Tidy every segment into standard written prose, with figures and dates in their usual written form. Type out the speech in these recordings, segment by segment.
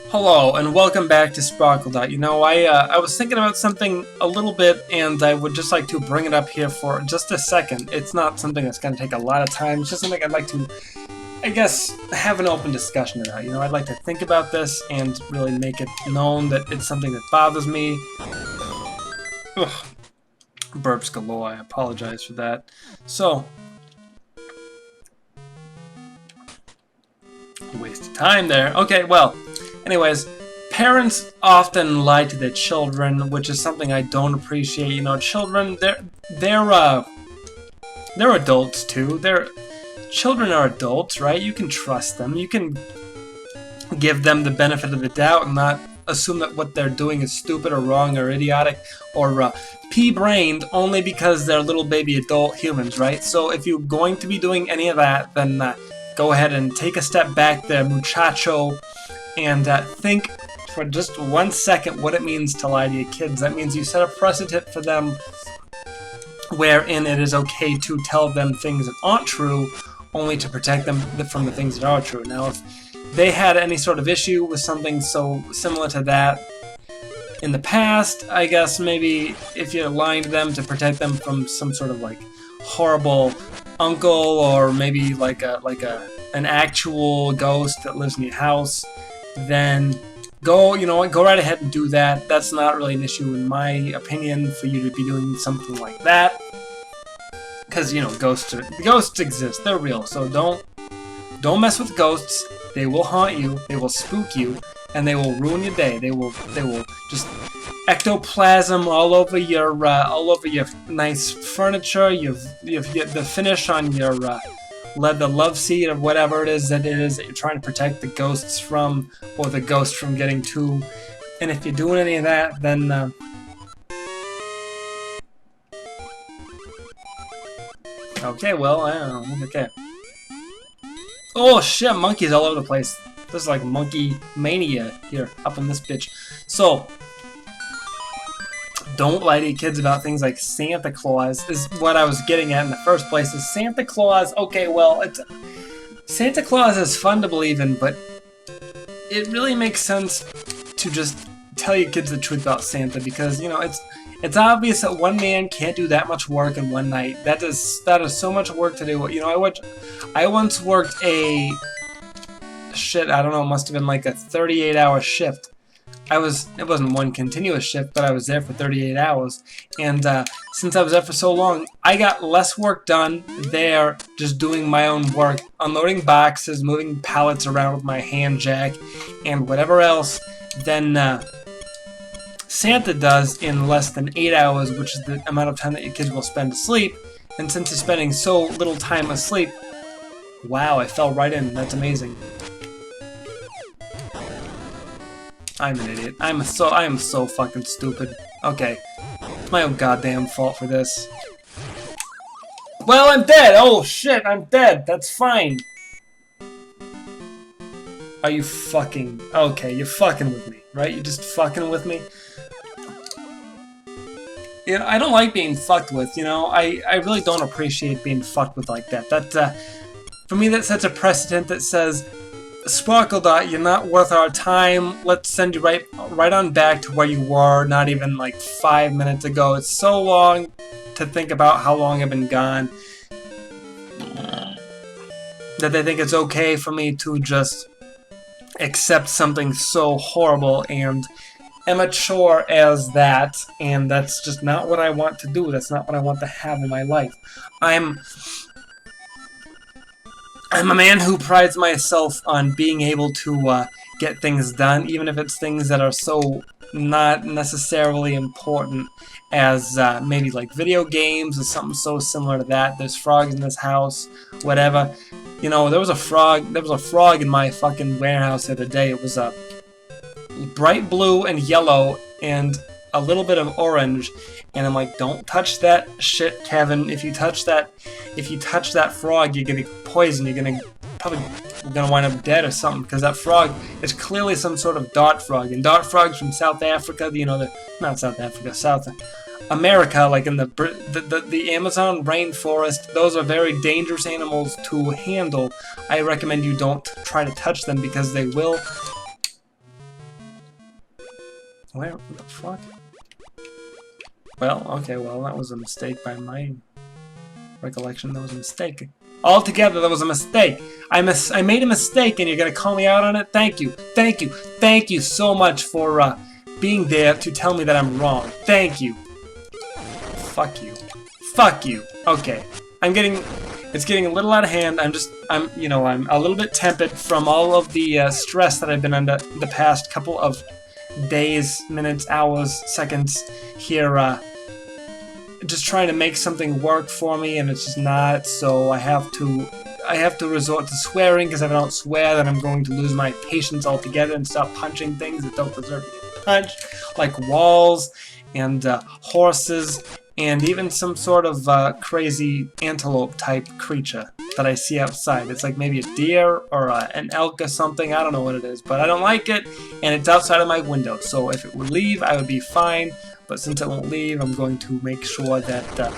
Hello and welcome back to SparkleDart. You know, I was thinking about something a little bit, and I would just like to bring it up here for just a second. It's not something that's going to take a lot of time. It's just something I'd like to, I guess, have an open discussion about. You know, I'd like to think about this and really make it known that it's something that bothers me. Ugh. Burps galore. I apologize for that. So, waste of time there. Okay, well. Anyways, parents often lie to their children, which is something I don't appreciate. You know, children, they're adults too. Children are adults, right? You can trust them. You can give them the benefit of the doubt and not assume that what they're doing is stupid or wrong or idiotic or pea-brained only because they're little baby adult humans, right? So if you're going to be doing any of that, then go ahead and take a step back there, muchacho. And think for just 1 second what it means to lie to your kids. That means you set a precedent for them wherein it is okay to tell them things that aren't true, only to protect them from the things that are true. Now, if they had any sort of issue with something so similar to that in the past, I guess maybe if you're lying to them to protect them from some sort of like horrible uncle or maybe like an actual ghost that lives in your house, then go right ahead and do that. That's not really an issue in my opinion for you to be doing something like that, because you know ghosts exist, they're real. So don't mess with ghosts. They will haunt you, they will spook you, and they will ruin your day. They will just ectoplasm all over your nice furniture. You've the finish on your the love seat or whatever it is that you're trying to protect the ghosts from, or the ghost from getting to. And if you're doing any of that, then okay, well, I don't know. Okay. Oh shit, monkeys all over the place. This is like monkey mania here up in this bitch. So don't lie to your kids about things like Santa Claus, is what I was getting at in the first place. Is Santa Claus, okay, well, Santa Claus is fun to believe in, but it really makes sense to just tell your kids the truth about Santa, because, you know, it's obvious that one man can't do that much work in one night. That is so much work to do. You know, I once worked I don't know, it must have been like a 38-hour shift. It wasn't one continuous shift, but I was there for 38 hours. And since I was there for so long, I got less work done there just doing my own work, unloading boxes, moving pallets around with my hand jack, and whatever else than Santa does in less than 8 hours, which is the amount of time that your kids will spend asleep. And since you're spending so little time asleep, wow, I fell right in. That's amazing. I'm an idiot. I am so fucking stupid. Okay. It's my own goddamn fault for this. Well, I'm dead! Oh shit, I'm dead! That's fine! Are you fucking... Okay, you're fucking with me, right? You're just fucking with me? You know, I don't like being fucked with, you know? I really don't appreciate being fucked with like that. That, for me, that sets a precedent that says, SparkleDart, you're not worth our time. Let's send you right on back to where you were not even like 5 minutes ago. It's so long to think about how long I've been gone that they think it's okay for me to just accept something so horrible and immature as that, and that's just not what I want to do. That's not what I want to have in my life. I'm a man who prides myself on being able to get things done, even if it's things that are so not necessarily important as maybe like video games or something so similar to that. There's frogs in this house, whatever. You know, there was a frog in my fucking warehouse the other day. It was bright blue and yellow and a little bit of orange, and I'm like, don't touch that shit, Kevin. If you touch that frog, you're gonna get poisoned. You're probably gonna wind up dead or something, because that frog is clearly some sort of dart frog. And dart frogs from South Africa, you know, not South Africa, South America, like in the Amazon rainforest, those are very dangerous animals to handle. I recommend you don't try to touch them, because they will Where the fuck? Well, okay, well, that was a mistake by my recollection. That was a mistake. Altogether, that was a mistake. I made a mistake, and you're gonna call me out on it? Thank you. Thank you. Thank you so much for being there to tell me that I'm wrong. Thank you. Fuck you. Fuck you. Okay. It's getting a little out of hand. I'm a little bit tempered from all of the stress that I've been under the past couple of days, minutes, hours, seconds here, just trying to make something work for me, and it's just not, so I have to resort to swearing, because if I don't swear, then I'm going to lose my patience altogether and stop punching things that don't deserve to get punched, like walls, and horses, and even some sort of crazy antelope-type creature that I see outside. It's like maybe a deer or an elk or something. I don't know what it is, but I don't like it, and it's outside of my window. So if it would leave, I would be fine. But since it won't leave, I'm going to make sure that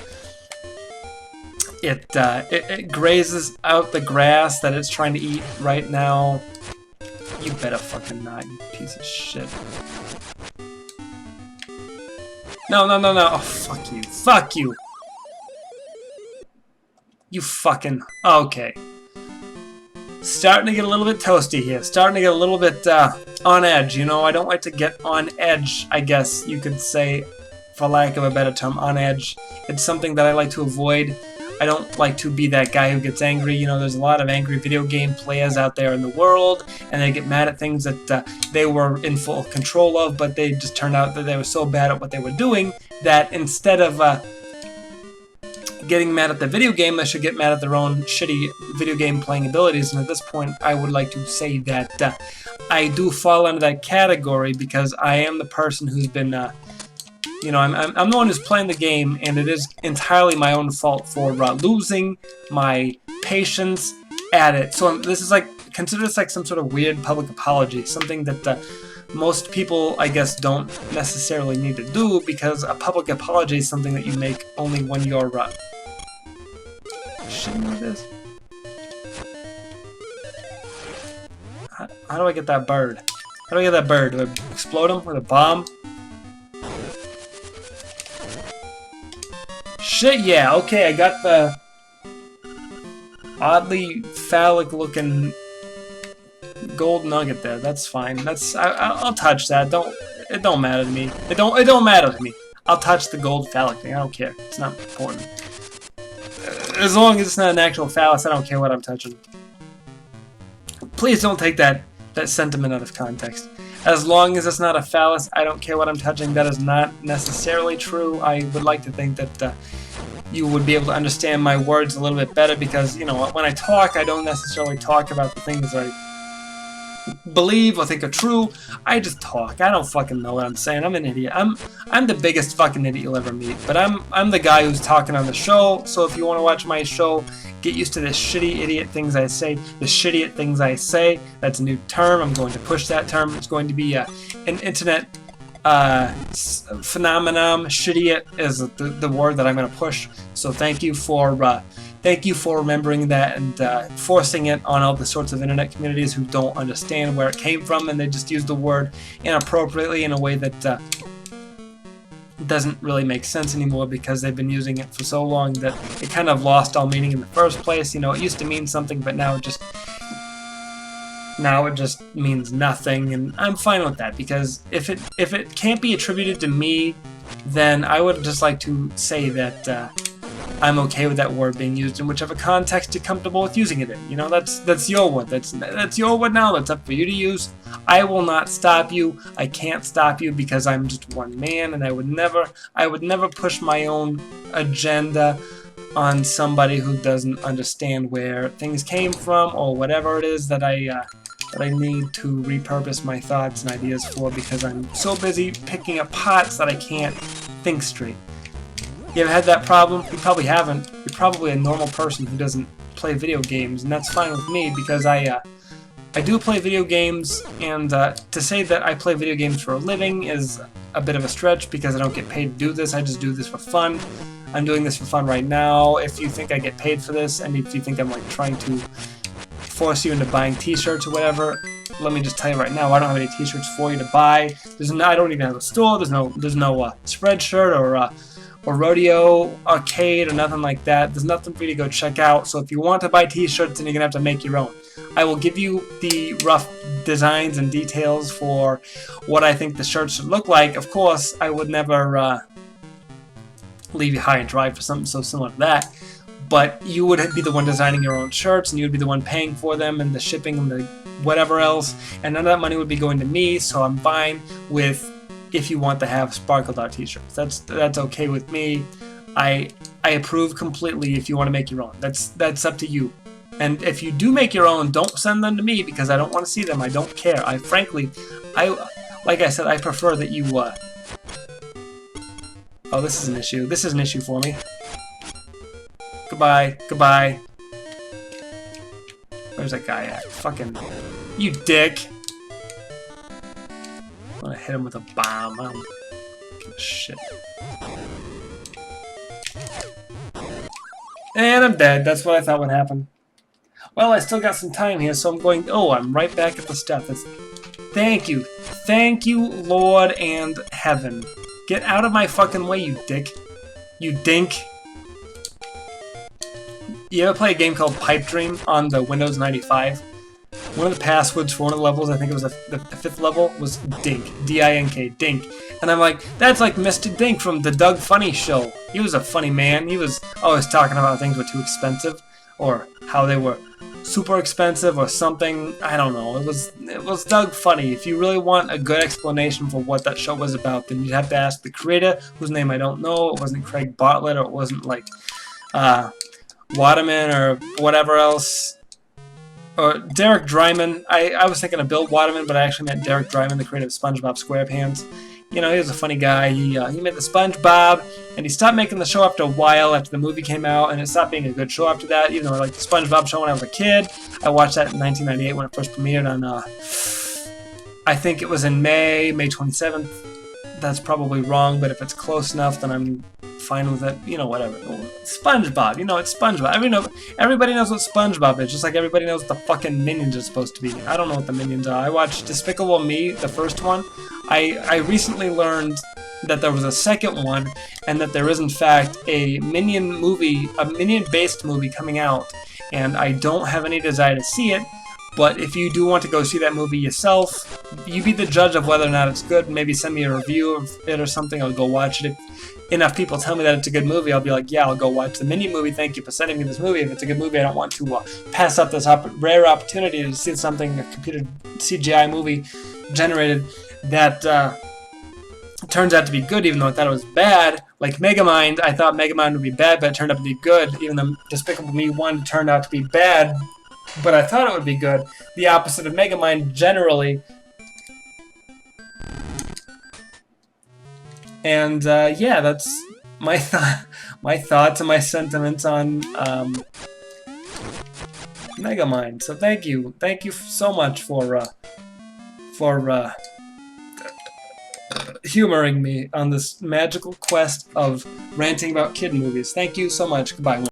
it grazes out the grass that it's trying to eat right now. You better fucking not, you piece of shit. No, no, no, no. Oh, fuck you. Fuck you. You fucking... Okay. Starting to get a little bit toasty here. Starting to get a little bit on edge, you know? I don't like to get on edge, I guess you could say, for lack of a better term, on edge. It's something that I like to avoid. I don't like to be that guy who gets angry. You know, there's a lot of angry video game players out there in the world, and they get mad at things that they were in full control of, but they just turned out that they were so bad at what they were doing that instead of getting mad at the video game, they should get mad at their own shitty video game playing abilities. And at this point, I would like to say that I do fall under that category because I am the person who's been... you know, I'm the one who's playing the game, and it is entirely my own fault for losing my patience at it. So this is like, consider this like some sort of weird public apology, something that most people, I guess, don't necessarily need to do, because a public apology is something that you make only when you're shitting like this. How do I get that bird? How do I get that bird? Do I explode him with a bomb? Shit, yeah, okay, I got the oddly phallic-looking gold nugget there. That's fine. I'll touch that. It don't matter to me. It don't matter to me. I'll touch the gold phallic thing. I don't care. It's not important. As long as it's not an actual phallus, I don't care what I'm touching. Please don't take that sentiment out of context. As long as it's not a phallus, I don't care what I'm touching. That is not necessarily true. I would like to think that you would be able to understand my words a little bit better, because, you know, when I talk, I don't necessarily talk about the things I believe or think are true. I just talk. I don't fucking know what I'm saying. I'm an idiot. I'm the biggest fucking idiot you'll ever meet. But I'm the guy who's talking on the show. So if you want to watch my show, get used to the shitty idiot things I say. The shitty things I say. That's a new term. I'm going to push that term. It's going to be an internet phenomenon. Shitty is the word that I'm going to push. So thank you for remembering that and forcing it on all the sorts of internet communities who don't understand where it came from, and they just use the word inappropriately in a way that doesn't really make sense anymore, because they've been using it for so long that it kind of lost all meaning in the first place. You know, it used to mean something, but now it just means nothing, and I'm fine with that, because if it can't be attributed to me, then I would just like to say that I'm okay with that word being used in whichever context you're comfortable with using it in. You know, that's your word. That's your word now. That's up for you to use. I will not stop you. I can't stop you, because I'm just one man, and I would never push my own agenda on somebody who doesn't understand where things came from, or whatever it is that I need to repurpose my thoughts and ideas for, because I'm so busy picking up pots that I can't think straight. You ever had that problem? You probably haven't. You're probably a normal person who doesn't play video games, and that's fine with me, because I do play video games, and to say that I play video games for a living is a bit of a stretch, because I don't get paid to do this. I just do this for fun. I'm doing this for fun right now. If you think I get paid for this, and if you think I'm like trying to force you into buying t-shirts or whatever. Let me just tell you right now, I don't have any t-shirts for you to buy. I don't even have a store. There's no Spreadshirt or Rodeo Arcade or nothing like that. There's nothing for you to go check out. So if you want to buy t-shirts, then you're gonna have to make your own. I will give you the rough designs and details for what I think the shirts should look like. Of course, I would never leave you high and dry for something so similar to that. But you would be the one designing your own shirts, and you would be the one paying for them and the shipping and the whatever else. And none of that money would be going to me, so I'm fine with if you want to have SparkleDart t-shirts. That's okay with me. I approve completely if you want to make your own. That's up to you. And if you do make your own, don't send them to me because I don't want to see them. I don't care. Frankly, like I said, I prefer that you. Oh, this is an issue. This is an issue for me. Goodbye. Goodbye. Where's that guy at? Fucking... You dick! I'm gonna hit him with a bomb. I don't give a shit. And I'm dead. That's what I thought would happen. Well, I still got some time here, so I'm going... Oh, I'm right back at the step. Thank you. Thank you, Lord and Heaven. Get out of my fucking way, you dick. You dink. You ever play a game called Pipe Dream on the Windows 95? One of the passwords for one of the levels, I think it was the 5th level, was Dink. D-I-N-K, Dink. And I'm like, that's like Mr. Dink from the Doug Funny Show. He was a funny man. He was always talking about things were too expensive, or how they were super expensive or something. I don't know. It was Doug Funny. If you really want a good explanation for what that show was about, then you'd have to ask the creator, whose name I don't know. It wasn't Craig Bartlett, or it wasn't like Waterman or whatever else. Or Derek Dryman. I was thinking of Bill Waterman, but I actually meant Derek Dryman, the creator of SpongeBob SquarePants. You know, he was a funny guy. He made the SpongeBob, and he stopped making the show after a while, after the movie came out, and it stopped being a good show after that, even though I liked the SpongeBob show when I was a kid. I watched that in 1998 when it first premiered on, I think it was in May 27th. That's probably wrong, but if it's close enough, then I'm fine with it. You know, whatever. SpongeBob. You know, it's SpongeBob. Everybody knows what SpongeBob is, just like everybody knows what the fucking Minions are supposed to be. I don't know what the Minions are. I watched Despicable Me, the first one. I recently learned that there was a second one, and that there is, in fact, a Minion movie, a Minion-based movie coming out, and I don't have any desire to see it. But if you do want to go see that movie yourself, you be the judge of whether or not it's good. Maybe send me a review of it or something. I'll go watch it. If enough people tell me that it's a good movie, I'll be like, yeah, I'll go watch the Minion movie. Thank you for sending me this movie. If it's a good movie, I don't want to pass up this rare opportunity to see something, a computer CGI movie generated that turns out to be good, even though I thought it was bad. Like Megamind, I thought Megamind would be bad, but it turned out to be good. Even though Despicable Me 1 turned out to be bad, but I thought it would be good. The opposite of Megamind generally. And yeah, that's my thoughts and my sentiments on Megamind. So thank you so much for humoring me on this magical quest of ranting about kid movies. Thank you so much. Goodbye.